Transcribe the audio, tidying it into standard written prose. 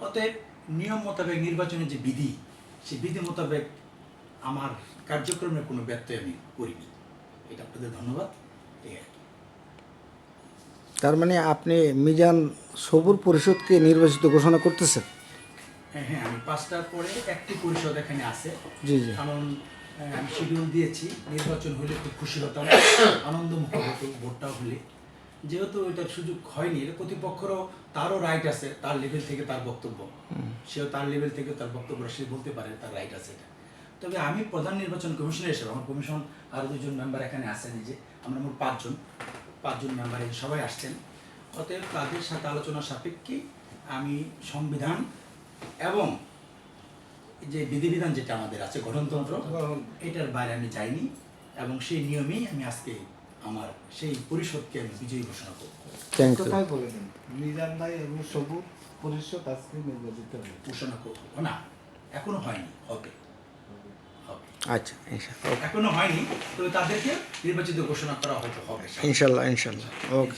অতএব নিয়ম মোতাবেক নির্বাচনের যে বিধি, সেই বিধি মোতাবেক আমার কার্যক্রমের কোনো ব্যত্যয় আমি করিনি। এটা আপনাদের ধন্যবাদ। এই আর কি। তার মানে আপনি মিজান সবুর পরিষদকে নির্বাচিত ঘোষণা করতেছেন? হ্যাঁ হ্যাঁ, আমি 5টার পরে একটি পরিষদ এখানে আছে। জি জি। কারণ আমি শিডিউল দিয়েছি, নির্বাচন হলে খুব খুশি হতাম, আনন্দমুখর হতো ভোটটা হলে। যেহেতু এটার সুযোগ হয়নি, এটা প্রতিপক্ষেরও তারও রাইট আছে, তার লেভেল থেকে তার বক্তব্য, সেও তার লেভেল থেকে তার বক্তব্য সে বলতে পারে, তার রাইট আছে এটা। তবে আমি প্রধান নির্বাচন কমিশনার হিসেবে, আমার কমিশন আরও 2জন মেম্বার এখানে আছেন, এই যে আমরা মোট 5জন মেম্বার এই সবাই আসছেন। অতএব তাদের সাথে আলোচনা সাপেক্ষে আমি সংবিধান এবং যে বিধিবিধান যেটা আমাদের আছে গঠনতন্ত্র, এটার বাইরে আমি যাইনি এবং সেই নিয়মেই আমি আজকে আমার সেই পরিষদকে আমি বিজয়ী ঘোষণা করব। Thank you. কোথায় বলে দেন মিজান ভাই এবং সবুজ পরিষদ আজকে নির্বাচিত হবে? ঘোষণা করব না, এখনো হয়নি, হবে। আচ্ছা ইনশাল্লাহ। এখনো হয়নি, তবে তাদেরকে নির্বাচিত ঘোষণা করা হয়তো হবে। ইনশাল্লাহ ইনশাল্লাহ। ওকে।